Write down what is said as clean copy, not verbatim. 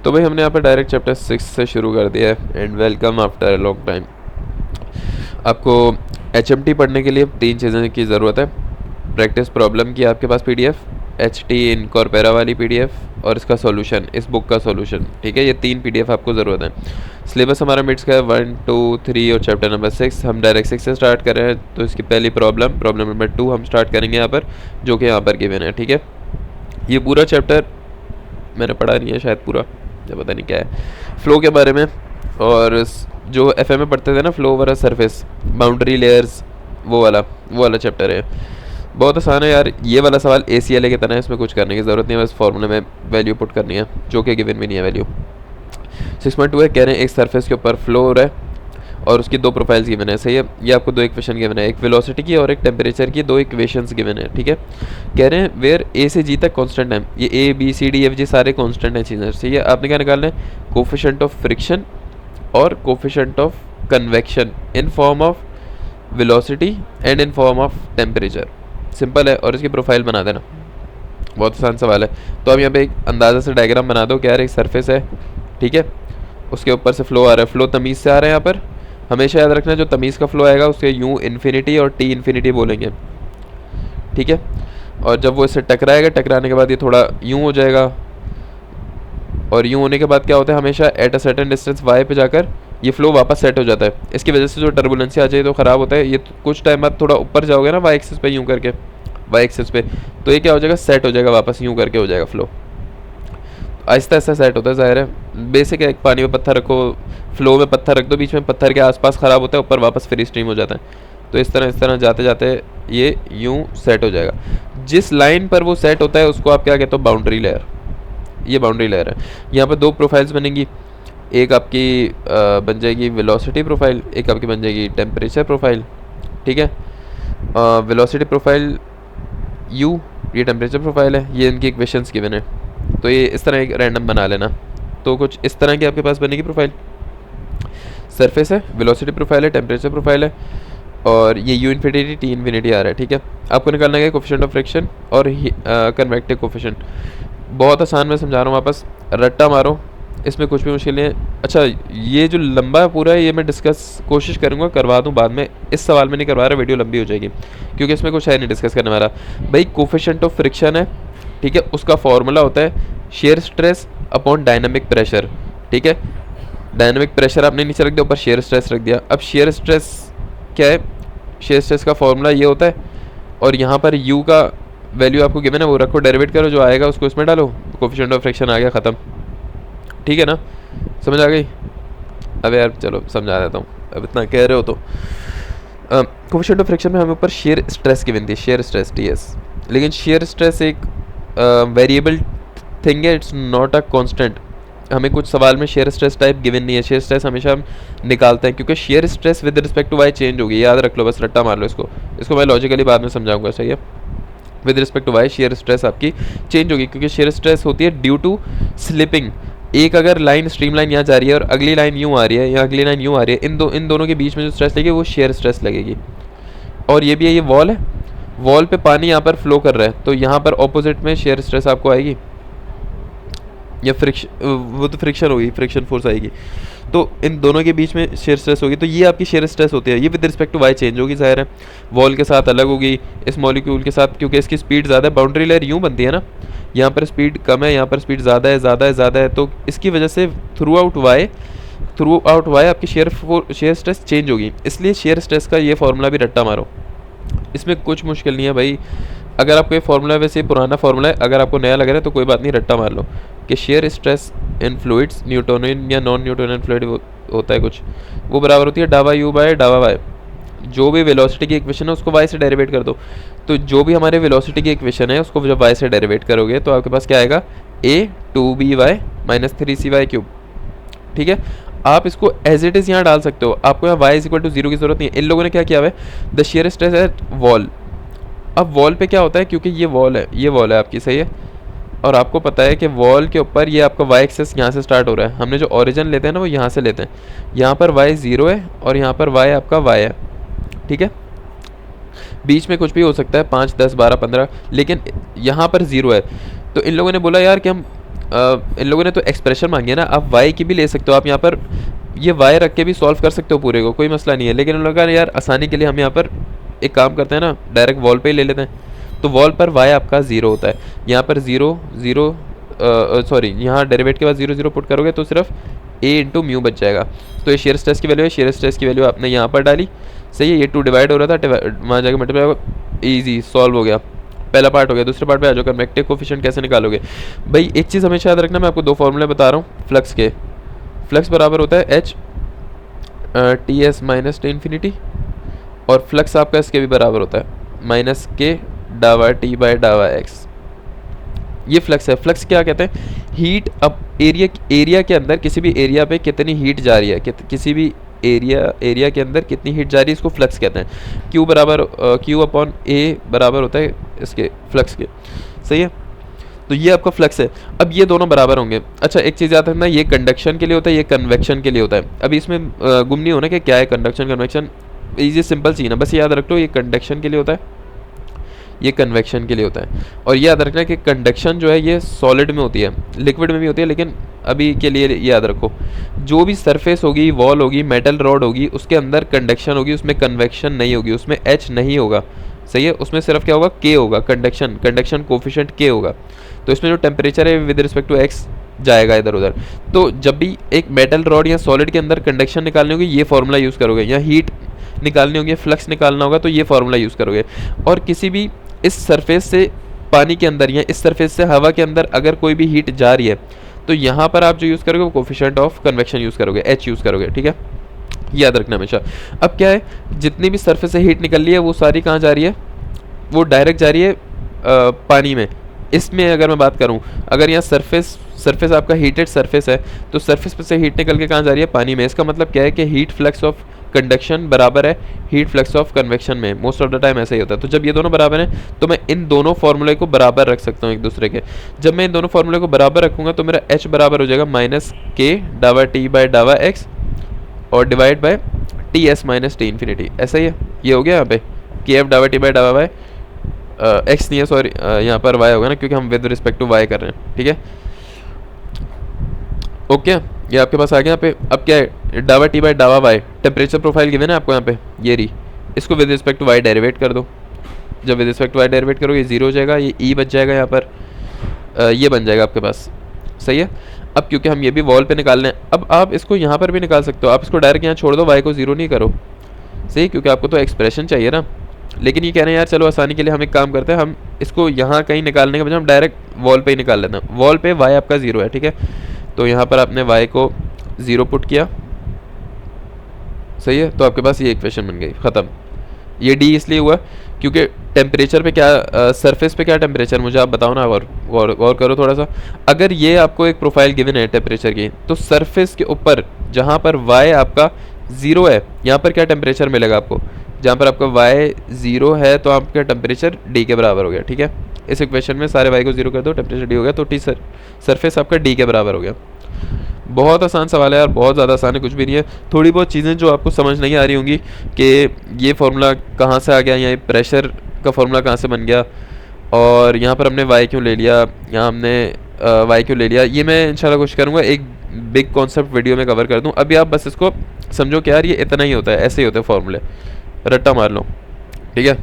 तो भाई हमने यहाँ पर डायरेक्ट चैप्टर 6 से शुरू कर दिया है and welcome after a long time. आपको HMT पढ़ने के लिए 3 चीज़ों की ज़रूरत है। प्रैक्टिस प्रॉब्लम की आपके पास PDF, HT इनकॉर्पोरा वाली PDF और इसका सॉल्यूशन, इस बुक का सॉल्यूशन। ठीक है, ये 3 PDF आपको ज़रूरत है। सिलेबस हमारा मिट्स का है 1, 2, 3 और चैप्टर नंबर 6। हम डायरेक्ट 6 से स्टार्ट कर रहे हैं, तो इसकी पहली प्रॉब्लम नंबर 2 हम स्टार्ट करेंगे यहाँ पर, जो कि यहाँ पर गिवन है। ठीक है, ये पूरा चैप्टर मैंने पढ़ा नहीं है शायद पूरा, या पता नहीं क्या है, फ्लो के बारे में। और जो FM में पढ़ते थे ना, flow over surface, boundary layers, वो वाला चैप्टर है। बहुत आसान है यार, ये वाला सवाल ACLA की तरह है, इसमें कुछ करने की ज़रूरत नहीं है, बस फॉर्मूले में वैल्यू पुट करनी है, जो कि गिवन भी नहीं है वैल्यू। 6.2 है, कह रहे हैं एक सरफेस के ऊपर फ्लो हो रहा है और उसकी 2 प्रोफाइल्स गिवन है। सही है, ये आपको 2 इक्वेशन गिवन है, एक वेलोसिटी की और एक टेम्परेचर की, 2 इक्वेशंस गिवन है। ठीक है, कह रहे हैं वेयर A से G तक कांस्टेंट है, ये A B C D F G सारे कांस्टेंट हैं चीज़ें। सही है, आपने क्या निकालना है, कोफिशिएंट ऑफ फ्रिक्शन और coefficient of convection in form of velocity and in form of temperature. Simple है, और इसकी प्रोफाइल बना देना, बहुत आसान सवाल है। तो अब यहाँ पे एक अंदाज़ा से डायग्राम बना दो कि यार एक सरफेस है, ठीक है, उसके ऊपर से फ्लो आ रहा है, फ्लो तमीज़ से आ रहा है। यहाँ पर हमेशा याद रखना, जो तमीज़ का फ्लो आएगा उसके U इन्फिनिटी और T इन्फिनिटी बोलेंगे। ठीक है, और जब वो इससे टकराएगा, टकराने के बाद ये थोड़ा यूँ हो जाएगा, और यूँ होने के बाद क्या होता है, हमेशा at a certain distance Y पे जाकर ये फ्लो वापस सेट हो जाता है। इसकी वजह से जो टर्बुलेंसी आ जाए तो ख़राब होता है। ये कुछ टाइम बाद थोड़ा ऊपर जाओगे ना Y एक्सिस पे, यूँ करके Y एक्सिस पे, तो ये क्या हो जाएगा, सेट हो जाएगा वापस, यूँ करके हो जाएगा फ्लो। आहिस्ता आहिस्ता सेट होता है, ज़ाहिर है। बेसिक है, एक पानी में पत्थर रखो, फ्लो में पत्थर रख दो, बीच में पत्थर के आसपास ख़राब होता है, ऊपर वापस फ्री स्ट्रीम हो जाता है। तो इस तरह जाते जाते ये यूँ सेट हो जाएगा। जिस लाइन पर वो सेट होता है उसको आप क्या कहते हो, बाउंड्री लेयर। ये बाउंड्री लेयर है। यहाँ पर 2 प्रोफाइल्स बनेंगी, एक आपकी बन जाएगी वेलोसिटी प्रोफाइल, एक आपकी बन जाएगी टेम्परेचर प्रोफाइल। ठीक है, वेलोसिटी प्रोफाइल U, ये टेम्परेचर प्रोफाइल है, ये इनकी इक्वेशंस गिवन है। तो ये इस तरह एक रैंडम बना लेना, तो कुछ इस तरह की आपके पास बनेगी प्रोफाइल। सरफेस है, वेलोसिटी प्रोफाइल है, टेम्परेचर प्रोफाइल है, और ये U इन्फिनिटी T इन्फिनिटी आ रहा है। ठीक है, आपको निकालना है कोफिशिएंट ऑफ फ्रिक्शन और कन्वेक्टिव कोफिशिएंट। बहुत आसान मैं समझा रहा हूँ, वापस रट्टा मारो, इसमें कुछ भी मुश्किल नहीं है। अच्छा, ये जो लंबा पूरा है, ये मैं डिस्कस कोशिश करूँगा करवा दूँ बाद में, इस सवाल में नहीं करवा रहा, वीडियो लंबी हो जाएगी, क्योंकि इसमें कुछ है नहीं डिस्कस करने वाला। भाई कोफिशिएंट ऑफ फ्रिक्शन है, ठीक है, उसका फॉर्मूला होता है shear stress upon dynamic pressure. ठीक है, डायनामिक प्रेशर आपने नीचे रख दिया, ऊपर शेयर स्ट्रेस रख दिया। अब शेयर स्ट्रेस क्या है, शेयर स्ट्रेस का फॉर्मूला ये होता है, और यहाँ पर U का वैल्यू आपको गिवन है, वो रखो, डेरिवेट करो, जो आएगा उसको इसमें डालो, कोफिशिएंट ऑफ फ्रिक्शन आ गया, ख़त्म। ठीक है ना, समझ आ गई? अब यार चलो समझा देता हूँ, अब इतना कह रहे हो तो। कोफिशिएंट ऑफ फ्रिक्शन में हमें ऊपर शेयर स्ट्रेस गिवन थी, शेयर स्ट्रेस TS, लेकिन शेयर स्ट्रेस एक वेरिएबल थिंग है, इट्स नॉट अ कांस्टेंट। हमें कुछ सवाल में शेयर स्ट्रेस टाइप गिवन नहीं है, शेयर स्ट्रेस हमेशा हम निकालते हैं, क्योंकि share stress with respect to Y change होगी, याद रख लो, बस रट्टा मार लो इसको मैं लॉजिकली बाद में समझाऊंगा। सही है, with respect to Y share stress आपकी चेंज होगी, क्योंकि शेयर स्ट्रेस होती है ड्यू टू स्लिपिंग। एक अगर लाइन, स्ट्रीम लाइन यहाँ जा रही है और अगली लाइन यूँ आ रही है, या अगली लाइन यूँ आ रही है, इन दोनों के बीच में जो स्ट्रेस लगेगी वो शेयर स्ट्रेस लगेगी। और ये भी है, ये वॉल है, वॉल पे पानी यहाँ पर फ्लो कर रहा है, तो यहाँ पर ऑपोजिट में शेयर स्ट्रेस आपको आएगी, या फ्रिक्शन, वो तो फ्रिक्शन होगी, फ्रिक्शन फोर्स आएगी, तो इन दोनों के बीच में शेयर स्ट्रेस होगी। तो ये आपकी शेयर स्ट्रेस होती है, ये with respect to Y change होगी, ज़ाहिर है, वॉल के साथ अलग होगी, इस मॉलिक्यूल के साथ, क्योंकि इसकी स्पीड ज़्यादा है। बाउंड्री लेयर यूँ बनती है ना, यहाँ पर स्पीड कम है, यहाँ पर स्पीड ज़्यादा है, तो इसकी वजह से थ्रू आउट Y आपकी शेयर स्ट्रेस चेंज होगी, इसलिए शेयर स्ट्रेस का ये फॉर्मूला भी रट्टा मारो, इसमें कुछ मुश्किल नहीं है भाई। अगर आपको ये फॉर्मूला वैसे पुराना फॉर्मूला है, अगर आपको नया लग रहा है तो कोई बात नहीं, रट्टा मार लो कि shear stress in fluids, Newtonian या नॉन न्यूटोनियन फ्लूइड होता है कुछ, वो बराबर होती है डावा U बाय डावा Y। जो भी वेलोसिटी की इक्वेशन है उसको Y से डेरिवेट कर दो, तो जो भी हमारे वेलोसिटी की इक्वेशन है उसको जब Y से डेरिवेट करोगे तो आपके पास क्या आएगा, A 2BY minus 3CY cube. ठीक है, आप इसको एज इट इज़ यहाँ डाल सकते हो, आपको यहाँ Y इक्वल टू 0 की जरूरत नहीं है। इन लोगों ने क्या किया हुआ है, the shear stress eight wall. अब वॉल पे क्या होता है, क्योंकि ये वॉल है आपकी, सही है, और आपको पता है कि वॉल के ऊपर ये आपका Y एक्सेस यहाँ से स्टार्ट हो रहा है, हमने जो ओरिजिन लेते हैं ना वो यहाँ से लेते हैं, यहाँ पर Y 0 है और यहाँ पर Y आपका Y है। ठीक है, बीच में कुछ भी हो सकता है, 5, 10, 12, 15, लेकिन यहाँ पर 0 है। तो इन लोगों ने बोला यार कि हम इन लोगों ने तो एक्सप्रेशन मांगी है ना, आप वाई की भी ले सकते हो, आप यहाँ पर ये वाई रख के भी सॉल्व कर सकते हो पूरे को, कोई मसला नहीं है। लेकिन उन लोगों का यार आसानी के लिए हम यहाँ पर एक काम करते हैं ना, डायरेक्ट वॉल पे ही ले लेते हैं। तो वॉल पर वाई आपका 0 होता है, यहाँ पर 0 0 सॉरी यहाँ डेरिवेट के बाद 0 0 पुट करोगे तो सिर्फ ए इंटू म्यू बच जाएगा। तो ये शेयर स्ट्रेस की वैल्यू है, शेयर स्ट्रेस की वैल्यू आपने यहाँ पर डाली, सही है। ये 2 डिवाइड हो रहा था, वहाँ जाकर मल्टीप्लाई होगा, ईजी सॉल्व हो गया, पहला पार्ट हो गया। दूसरे पार्ट पे आ जाओ, कन्वेक्टिव कोफिशिएंट कैसे निकालोगे भाई। एक चीज़ हमेशा याद रखना, मैं आपको 2 फॉर्मूले बता रहा हूँ फ्लक्स के। फ्लक्स बराबर होता है H T S minus T infinity, और फ्लक्स आपका इसके भी बराबर होता है माइनस के डावा टी बाय डावा एक्स। ये फ्लक्स है। फ्लक्स क्या कहते हैं, हीट अब एरिया के अंदर किसी भी एरिया पे कितनी हीट जा रही है, किसी भी एरिया के अंदर कितनी हीट जा रही है, इसको फ्लक्स कहते हैं। क्यू बराबर क्यू अपॉन ए बराबर होता है इसके फ्लक्स के, सही है। तो ये आपका फ्लक्स है। अब ये दोनों बराबर होंगे। अच्छा एक चीज़ याद रखना, ये कंडक्शन के लिए होता है, ये कन्वेक्शन के लिए होता है। अभी इसमें गुम नहीं होना कि क्या है कंडक्शन कन्वेक्शन, ये सिंपल चीज़ है, बस याद रख लो ये कंडक्शन के लिए होता है, ये कन्वेक्शन के लिए होता है। और ये याद रखना कि कंडक्शन जो है ये सॉलिड में होती है, लिक्विड में भी होती है, लेकिन अभी के लिए याद रखो जो भी सरफेस होगी, वॉल होगी, मेटल रॉड होगी, उसके अंदर कंडक्शन होगी, उसमें कन्वेक्शन नहीं होगी, उसमें एच नहीं होगा, सही है। उसमें सिर्फ क्या होगा, के होगा, कंडक्शन कोफिशिएंट के होगा। तो इसमें जो टेम्परेचर है विद रिस्पेक्ट टू एक्स जाएगा इधर उधर। तो जब भी एक मेटल रॉड या सॉलिड के अंदर कंडक्शन निकालनी होगी ये फॉर्मूला यूज़ करोगे, या हीट निकालनी होगी, फ्लक्स निकालना होगा तो ये फॉर्मूला यूज़ करोगे। और किसी भी इस सरफेस से पानी के अंदर या इस सरफेस से हवा के अंदर अगर कोई भी हीट जा रही है तो यहाँ पर आप जो यूज़ करोगे वो कोफिशिएंट ऑफ कन्वेक्शन यूज़ करोगे, एच यूज़ करोगे, ठीक है, याद रखना हमेशा। अब क्या है, जितनी भी सरफेस से हीट निकल रही है वो सारी कहाँ जा रही है, वो डायरेक्ट जा रही है पानी में। इसमें अगर मैं बात करूं, अगर यहाँ सरफेस आपका हीटेड सरफेस है तो सरफेस पे से हीट निकल के कहाँ जा रही है, पानी में। इसका मतलब क्या है कि हीट फ्लक्स ऑफ कंडक्शन बराबर है हीट फ्लक्स ऑफ कन्वेक्शन में, मोस्ट ऑफ द टाइम ऐसा ही होता है। तो जब ये दोनों बराबर हैं तो मैं इन दोनों फार्मूले को बराबर रख सकता हूँ एक दूसरे के। जब मैं इन दोनों फार्मूले को बराबर रखूंगा तो मेरा एच बराबर हो जाएगा माइनस के डावा टी बाय डावा एक्स और divide by T S minus T infinity. ऐसा ही है, ये हो गया यहाँ पे के एफ डावा टी बाय डावा वाई, एक्स नहीं है सॉरी, यहाँ पर वाई होगा ना क्योंकि हम विद रिस्पेक्ट टू वाई कर रहे हैं, ठीक है, ओके। ये आपके पास आ गया यहाँ पे। अब क्या है, डावा टी बाय डावा वाई, टेम्परेचर प्रोफाइल गिवन है आपको यहाँ पे, ये रही, इसको with respect to Y derivate कर दो। जब with respect to Y derivate करोगे ये 0 हो जाएगा, ये ई बच जाएगा यहाँ पर, ये बन जाएगा आपके पास, सही है। अब क्योंकि हम ये भी वॉल पे निकाल रहे हैं, अब आप इसको यहाँ पर भी निकाल सकते हो, आप इसको डायरेक्ट यहाँ छोड़ दो, वाई को 0 नहीं करो, सही, क्योंकि आपको तो एक्सप्रेशन चाहिए ना। लेकिन ये कह रहे हैं यार चलो आसानी के लिए हम एक काम करते हैं, हम इसको यहाँ कहीं निकालने के बजाय हम डायरेक्ट वॉल पे ही निकाल लेते हैं। वॉल पे वाई आपका 0 है, ठीक है, तो यहाँ पर आपने वाई को 0 पुट किया, सही है, तो आपके पास ये इक्वेशन बन गई, ख़त्म। ये डी इसलिए हुआ क्योंकि टेम्परेचर पे क्या सरफेस पे क्या टेम्परेचर, मुझे आप बताओ ना, गौर करो थोड़ा सा। अगर ये आपको एक प्रोफाइल गिवन है टेम्परेचर की, तो सरफेस के ऊपर जहाँ पर वाई आपका 0 है, यहाँ पर क्या टेम्परेचर मिलेगा आपको, जहाँ पर आपका y 0 है तो आपका टेम्परेचर d के बराबर हो गया, ठीक है। इस इक्वेशन में सारे y को 0 कर दो, टेम्परेचर d हो गया, तो टी सरफेस आपका d के बराबर हो गया। बहुत आसान सवाल है यार, बहुत ज़्यादा आसान है, कुछ भी नहीं है। थोड़ी बहुत चीज़ें जो आपको समझ नहीं आ रही होंगी कि ये फार्मूला कहाँ से आ गया, या ये प्रेशर का फार्मूला कहाँ से बन गया, और यहाँ पर हमने y क्यों ले लिया, यहाँ हमने y क्यों ले लिया, ये मैं इंशाल्लाह कोशिश करूँगा एक बिग कॉन्सेप्ट वीडियो में कवर कर दूँ। अभी आप बस इसको समझो कि यार ये इतना ही होता है, ऐसे ही होते हैं फार्मूले, रट्टा मार लो, ठीक है।